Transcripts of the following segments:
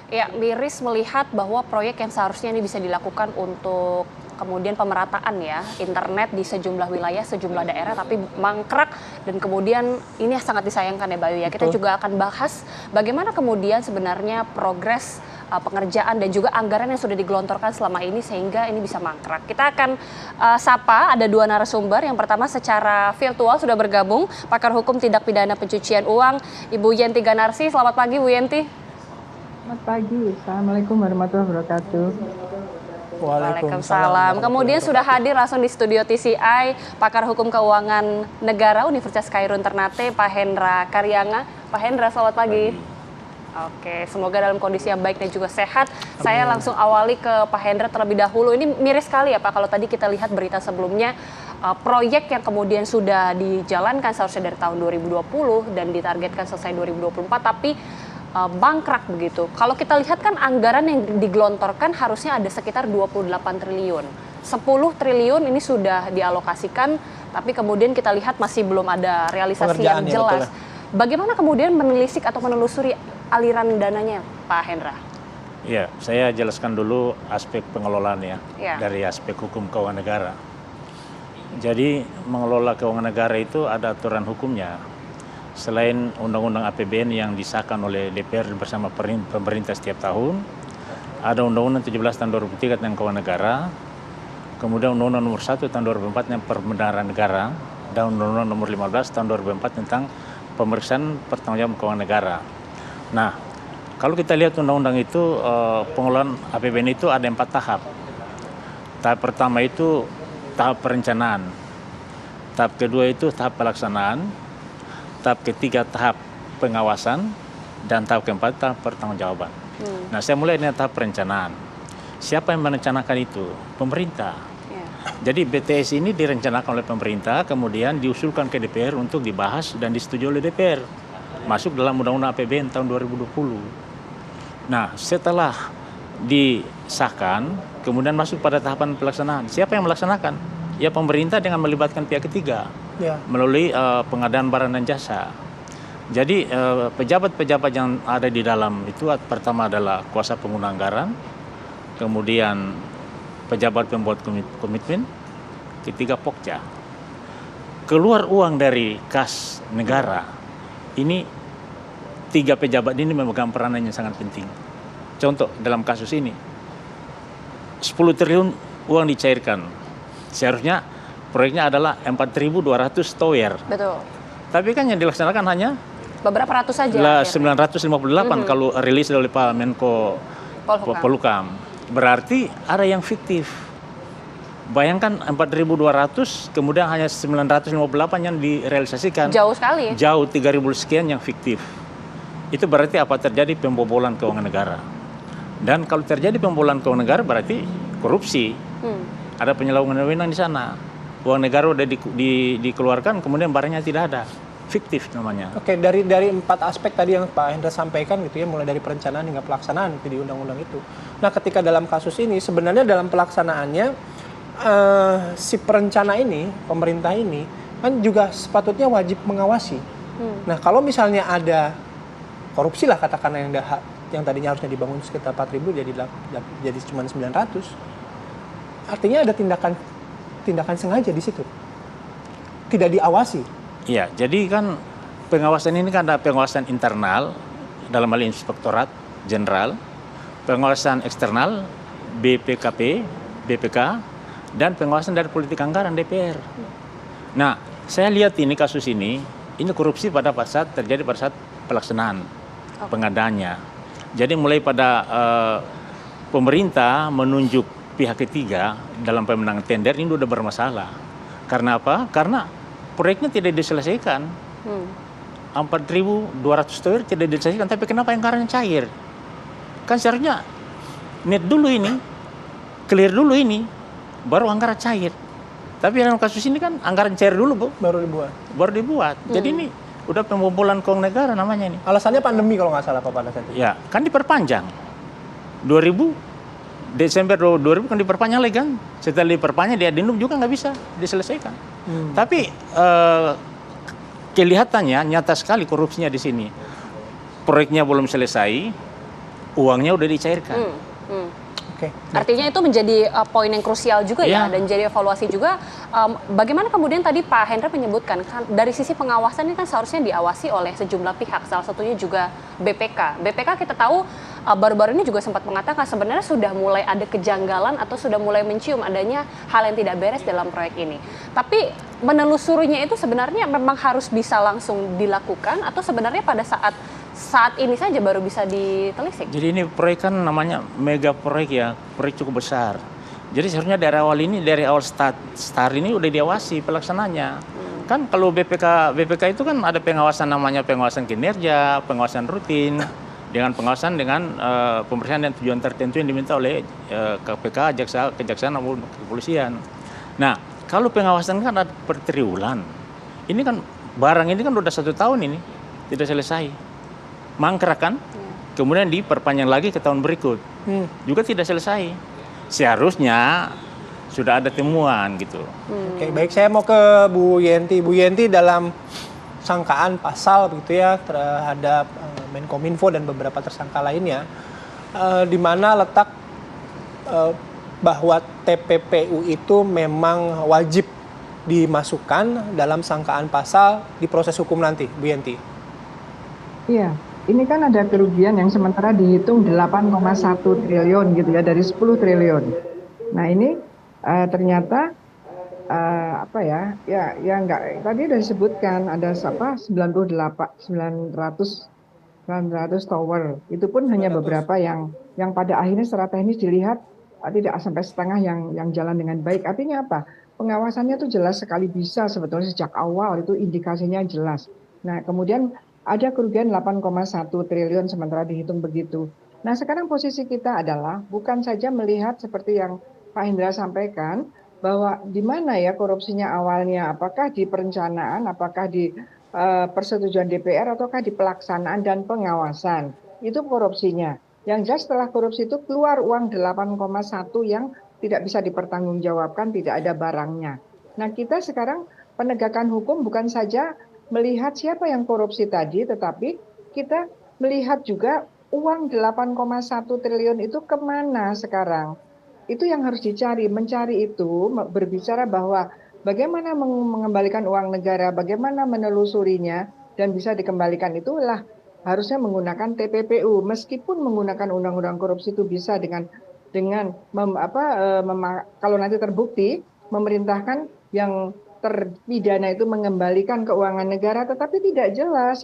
Ya, miris melihat bahwa proyek yang seharusnya ini bisa dilakukan untuk kemudian pemerataan ya, internet di sejumlah wilayah, sejumlah daerah, tapi mangkrak dan kemudian ini sangat disayangkan ya Bayu ya. Kita Betul. juga akan bahas bagaimana kemudian sebenarnya progres pengerjaan dan juga anggaran yang sudah digelontorkan selama ini sehingga ini bisa mangkrak. Kita akan sapa, ada dua narasumber. Yang pertama secara virtual sudah bergabung, pakar hukum tindak pidana pencucian uang, Ibu Yenti Ganarsi. Selamat pagi Bu Yenti. Selamat pagi, Assalamualaikum warahmatullahi wabarakatuh. Waalaikumsalam. Kemudian sudah hadir langsung di studio TCI, pakar hukum keuangan negara Universitas Khairun Ternate, Pak Hendra Karyanga. Pak Hendra, selamat pagi. Oke, semoga dalam kondisi yang baik dan juga sehat. Amin. Saya langsung awali ke Pak Hendra terlebih dahulu. Ini miris sekali ya Pak, kalau tadi kita lihat berita sebelumnya, proyek yang kemudian sudah dijalankan seharusnya dari tahun 2020 dan ditargetkan selesai 2024, tapi bangkrak begitu. Kalau kita lihat kan anggaran yang digelontorkan harusnya ada sekitar 28 triliun. 10 triliun ini sudah dialokasikan, tapi kemudian kita lihat masih belum ada realisasi yang jelas. Bagaimana kemudian menelisik atau menelusuri aliran dananya, Pak Hendra? Ya, saya jelaskan dulu aspek pengelolaan ya, dari aspek hukum keuangan negara. Jadi mengelola keuangan negara itu ada aturan hukumnya. Selain Undang-Undang APBN yang disahkan oleh DPR bersama pemerintah setiap tahun, ada Undang-Undang 17 tahun 2003 tentang keuangan negara, kemudian Undang-Undang nomor 1 tahun 2004 tentang perbendaharaan negara, dan Undang-Undang nomor 15 tahun 2004 tentang pemeriksaan pertanggungjawaban keuangan negara. Nah, kalau kita lihat undang-undang itu, pengelolaan APBN itu ada 4 tahap. Tahap pertama itu tahap perencanaan, tahap kedua itu tahap pelaksanaan, tahap ketiga tahap pengawasan, dan tahap keempat tahap pertanggungjawaban. Nah, saya mulai dengan tahap perencanaan. Siapa yang merencanakan itu? Pemerintah. Jadi BTS ini direncanakan oleh pemerintah, kemudian diusulkan ke DPR untuk dibahas dan disetujui oleh DPR. Masuk dalam Undang-Undang APBN tahun 2020. Nah, setelah disahkan, kemudian masuk pada tahapan pelaksanaan. Siapa yang melaksanakan? Ya pemerintah dengan melibatkan pihak ketiga. Melalui pengadaan barang dan jasa. Jadi pejabat-pejabat yang ada di dalam itu pertama adalah kuasa pengguna anggaran, kemudian pejabat pembuat komitmen, ketiga Pokja. Keluar uang dari kas negara, ini 3 pejabat ini memegang peranan yang sangat penting. Contoh dalam kasus ini, 10 triliun uang dicairkan. Seharusnya proyeknya adalah 4.200 tower. Betul. Tapi kan yang dilaksanakan hanya beberapa ratus saja. 958 kalau rilis oleh Pak Menko Polhukam. Berarti ada yang fiktif. Bayangkan 4.200 kemudian hanya 958 yang direalisasikan. Jauh sekali. Jauh 3.000 sekian yang fiktif. Itu berarti apa? Terjadi pembobolan keuangan negara. Dan kalau terjadi pembobolan keuangan negara berarti korupsi. Ada penyalahgunaan wewenang di sana. Uang negara udah dikeluarkan, kemudian barangnya tidak ada, fiktif namanya. Oke, dari 4 aspek tadi yang Pak Hendra sampaikan gitu ya, mulai dari perencanaan hingga pelaksanaan itu di undang-undang itu. Nah, ketika dalam kasus ini sebenarnya dalam pelaksanaannya si perencana ini, pemerintah ini kan juga sepatutnya wajib mengawasi. Nah, kalau misalnya ada korupsi lah katakanlah yang tadinya harusnya dibangun sekitar 4.000 jadi cuma 900. Artinya ada tindakan sengaja di situ, tidak diawasi. Iya, jadi kan pengawasan ini kan ada pengawasan internal dalam hal Inspektorat Jenderal, pengawasan eksternal BPKP, BPK, dan pengawasan dari politik anggaran DPR. Nah, saya lihat ini kasus ini korupsi pada saat terjadi pada saat pelaksanaan pengadaannya. Jadi mulai pada pemerintah menunjuk pihak ketiga dalam pemenangan tender ini udah bermasalah. Karena apa? Karena proyeknya tidak diselesaikan. 4.200 tower tidak diselesaikan, tapi kenapa anggarannya cair? Kan seharusnya net dulu ini, clear dulu ini, baru anggaran cair. Tapi dalam kasus ini kan anggaran cair dulu, Bu. Baru dibuat. Jadi ini udah pembobolan keuangan negara namanya ini. Alasannya pandemi kalau nggak salah Pak pada saat itu. Ya, kan diperpanjang. Desember 2000 kan diperpanjang lagi kan. Setelah diperpanjang dia adendum juga nggak bisa diselesaikan. Tapi kelihatannya nyata sekali korupsinya di sini. Proyeknya belum selesai, uangnya udah dicairkan. Oke. Artinya itu menjadi poin yang krusial juga ya, dan jadi evaluasi juga. Bagaimana kemudian tadi Pak Hendra menyebutkan, kan dari sisi pengawasan ini kan seharusnya diawasi oleh sejumlah pihak, salah satunya juga BPK. BPK kita tahu baru-baru ini juga sempat mengatakan sebenarnya sudah mulai ada kejanggalan atau sudah mulai mencium adanya hal yang tidak beres dalam proyek ini. Tapi menelusurinya itu sebenarnya memang harus bisa langsung dilakukan atau sebenarnya pada saat ini saja baru bisa ditelisik. Jadi ini proyek kan namanya mega proyek ya, proyek cukup besar. Jadi seharusnya dari awal start ini udah diawasi pelaksananya. Kan kalau BPK itu kan ada pengawasan namanya pengawasan kinerja, pengawasan rutin, dengan pengawasan dengan pemeriksaan dan tujuan tertentu yang diminta oleh KPK, kejaksaan maupun kepolisian. Nah, kalau pengawasan kan ada per triwulan. Ini kan barang ini kan udah 1 tahun ini tidak selesai. Mangkrak kan, kemudian diperpanjang lagi ke tahun berikut, juga tidak selesai. Seharusnya sudah ada temuan gitu. Oke, baik, saya mau ke Bu Yenti. Bu Yenti, dalam sangkaan pasal begitu ya terhadap Menkominfo dan beberapa tersangka lainnya, di mana letak bahwa TPPU itu memang wajib dimasukkan dalam sangkaan pasal di proses hukum nanti, Bu Yenti? Iya. Ini kan ada kerugian yang sementara dihitung 8,1 triliun gitu ya, dari 10 triliun. Nah ini ternyata apa ya enggak, tadi sudah disebutkan ada 900 tower. Itu pun hanya beberapa yang pada akhirnya secara teknis dilihat tidak sampai setengah yang jalan dengan baik. Artinya apa? Pengawasannya tuh jelas sekali bisa sebetulnya sejak awal itu indikasinya jelas. Nah kemudian ada kerugian 8,1 triliun sementara dihitung begitu. Nah sekarang posisi kita adalah bukan saja melihat seperti yang Pak Hendra sampaikan, bahwa di mana ya korupsinya awalnya, apakah di perencanaan, apakah di persetujuan DPR, ataukah di pelaksanaan dan pengawasan. Itu korupsinya. Yang jelas setelah korupsi itu keluar uang 8,1 yang tidak bisa dipertanggungjawabkan, tidak ada barangnya. Nah kita sekarang penegakan hukum bukan saja melihat siapa yang korupsi tadi, tetapi kita melihat juga uang 8,1 triliun itu kemana sekarang. Itu yang harus dicari, mencari itu, berbicara bahwa bagaimana mengembalikan uang negara, bagaimana menelusurinya, dan bisa dikembalikan itulah harusnya menggunakan TPPU. Meskipun menggunakan undang-undang korupsi itu bisa dengan kalau nanti terbukti, memerintahkan yang terpidana itu mengembalikan keuangan negara, tetapi tidak jelas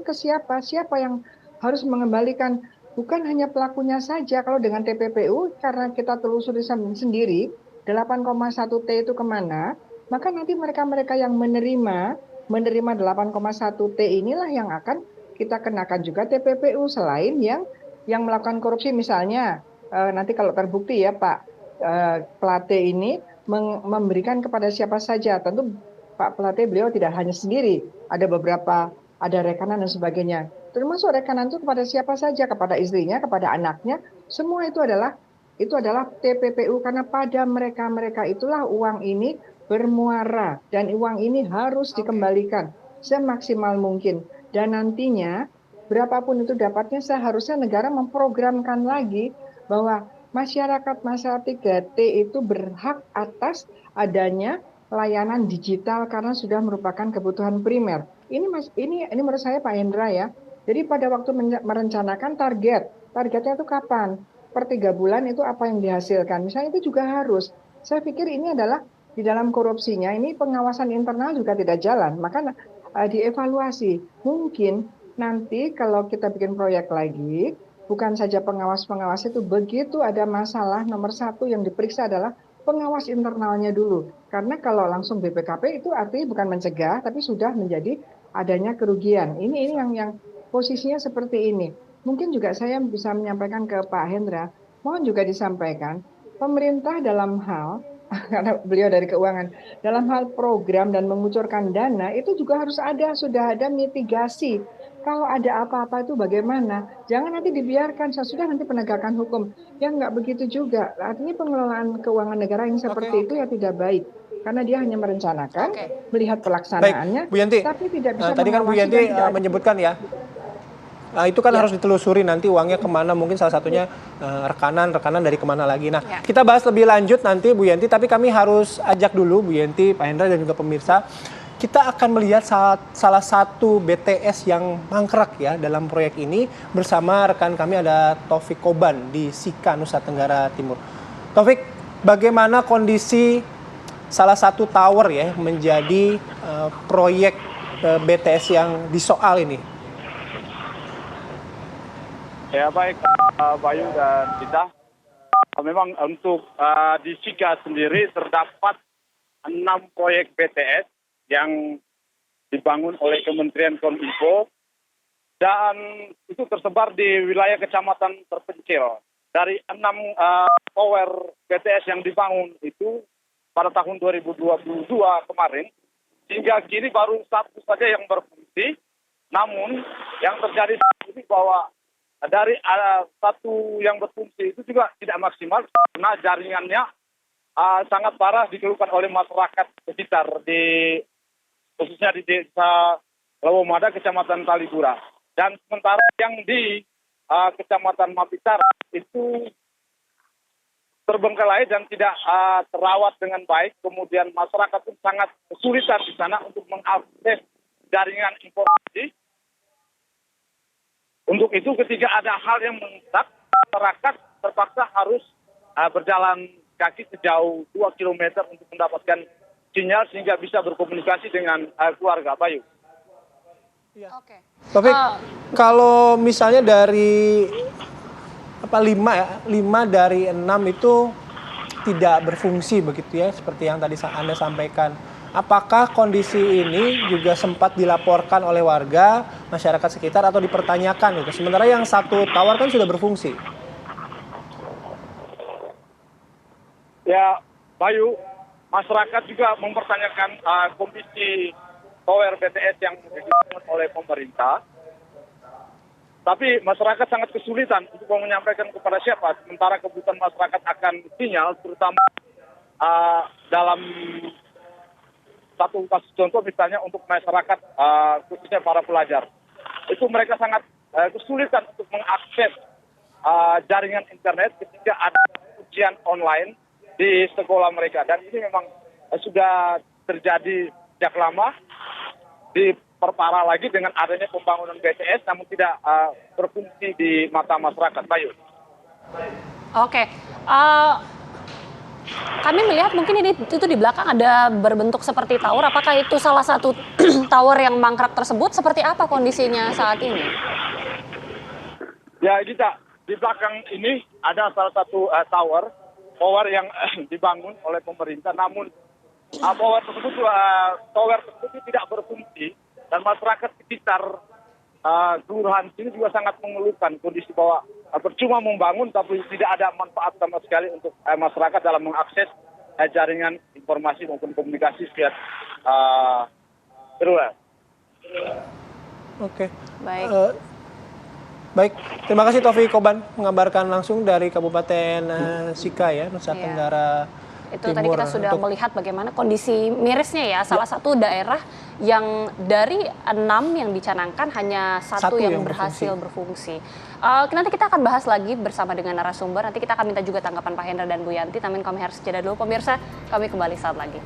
ke siapa yang harus mengembalikan. Bukan hanya pelakunya saja, kalau dengan TPPU karena kita telusuri sendiri 8,1 T itu kemana, maka nanti mereka yang menerima 8,1 T inilah yang akan kita kenakan juga TPPU, selain yang melakukan korupsi. Misalnya nanti kalau terbukti ya Pak Plate ini memberikan kepada siapa saja. Tentu Pak Plate beliau tidak hanya sendiri, ada rekanan dan sebagainya. Termasuk rekanan itu kepada siapa saja, kepada istrinya, kepada anaknya, semua itu adalah TPPU, karena pada mereka itulah uang ini bermuara, dan uang ini harus dikembalikan semaksimal mungkin. Dan nantinya berapapun itu dapatnya, seharusnya negara memprogramkan lagi bahwa masyarakat 3T itu berhak atas adanya layanan digital karena sudah merupakan kebutuhan primer. Ini menurut saya Pak Hendra ya. Jadi pada waktu merencanakan targetnya itu kapan? Per 3 bulan itu apa yang dihasilkan? Misalnya itu juga harus. Saya pikir ini adalah di dalam korupsinya, ini pengawasan internal juga tidak jalan. Maka dievaluasi. Mungkin nanti kalau kita bikin proyek lagi, bukan saja pengawas itu, begitu ada masalah, nomor 1 yang diperiksa adalah pengawas internalnya dulu. Karena kalau langsung BPKP itu artinya bukan mencegah, tapi sudah menjadi adanya kerugian. Ini yang posisinya seperti ini. Mungkin juga saya bisa menyampaikan ke Pak Hendra, mohon juga disampaikan, pemerintah dalam hal, karena beliau dari keuangan, dalam hal program dan mengucurkan dana, itu juga harus sudah ada mitigasi. Kalau ada apa-apa itu bagaimana? Jangan nanti dibiarkan, sudah nanti penegakan hukum. Ya nggak begitu juga. Artinya pengelolaan keuangan negara yang seperti itu ya tidak baik. Karena dia hanya merencanakan, melihat pelaksanaannya, baik, Bu Yanti, tapi tidak bisa tadi kan Bu Yanti menyebutkan ya, Itu kan harus ditelusuri nanti uangnya kemana, mungkin salah satunya rekanan dari kemana lagi. Nah, kita bahas lebih lanjut nanti Bu Yenti, tapi kami harus ajak dulu Bu Yenti, Pak Hendra dan juga pemirsa. Kita akan melihat salah satu BTS yang mangkrak ya dalam proyek ini bersama rekan kami ada Taufik Koban di Sika, Nusa Tenggara Timur. Taufik, bagaimana kondisi salah satu tower ya menjadi proyek BTS yang disoal ini? Ya baik, Bayu dan Dita. Memang untuk di Sika sendiri terdapat 6 proyek BTS yang dibangun oleh Kementerian Kominfo dan itu tersebar di wilayah kecamatan terpencil. Dari 6 tower BTS yang dibangun itu pada tahun 2022 kemarin, hingga kini baru satu saja yang berfungsi. Namun yang terjadi ini bahwa dari satu yang berfungsi itu juga tidak maksimal karena jaringannya sangat parah dikeluhkan oleh masyarakat sekitar khususnya di desa Lawomada, Kecamatan Talibura. Dan sementara yang di Kecamatan Mapitara itu terbengkalai dan tidak terawat dengan baik. Kemudian masyarakat pun sangat kesulitan di sana untuk mengakses jaringan informasi. Untuk itu ketika ada hal yang mendesak, masyarakat terpaksa harus berjalan kaki sejauh 2 km untuk mendapatkan sinyal sehingga bisa berkomunikasi dengan keluarga. Bayu. Oke. Taufik, kalau misalnya dari 5 dari 6 itu tidak berfungsi begitu ya, seperti yang tadi Anda sampaikan. Apakah kondisi ini juga sempat dilaporkan oleh warga, masyarakat sekitar atau dipertanyakan gitu? Sementara yang satu tower kan sudah berfungsi. Ya, Bayu, masyarakat juga mempertanyakan kondisi tower BTS yang dibangun oleh pemerintah. Tapi masyarakat sangat kesulitan untuk menyampaikan kepada siapa. Sementara kebutuhan masyarakat akan sinyal, terutama dalam satu kasus contoh misalnya untuk masyarakat khususnya para pelajar. Itu mereka sangat kesulitan untuk mengakses jaringan internet ketika ada ujian online di sekolah mereka. Dan ini memang sudah terjadi sejak lama, diperparah lagi dengan adanya pembangunan BTS namun tidak berfungsi di mata masyarakat. Bayu. Oke. Kami melihat mungkin ini itu di belakang ada berbentuk seperti tower. Apakah itu salah satu tower yang mangkrak tersebut? Seperti apa kondisinya saat ini? Ya, Gita, di belakang ini ada salah satu tower yang dibangun oleh pemerintah. Namun tower tersebut tidak berfungsi dan masyarakat sekitar kelurahan sini juga sangat mengeluhkan kondisi bahwa percuma membangun tapi tidak ada manfaat sama sekali untuk masyarakat dalam mengakses jaringan informasi maupun komunikasi via seluler. Oke. Baik. Baik, terima kasih Taufik Koban mengabarkan langsung dari Kabupaten Sika ya, Nusa Tenggara Itu Timur. tadi kita sudah melihat bagaimana kondisi mirisnya ya, salah satu daerah yang dari 6 yang dicanangkan hanya satu yang berhasil berfungsi. Nanti kita akan bahas lagi bersama dengan narasumber, nanti kita akan minta juga tanggapan Pak Hendra dan Bu Yanti, namun kami harus jeda dulu pemirsa, kami kembali saat lagi.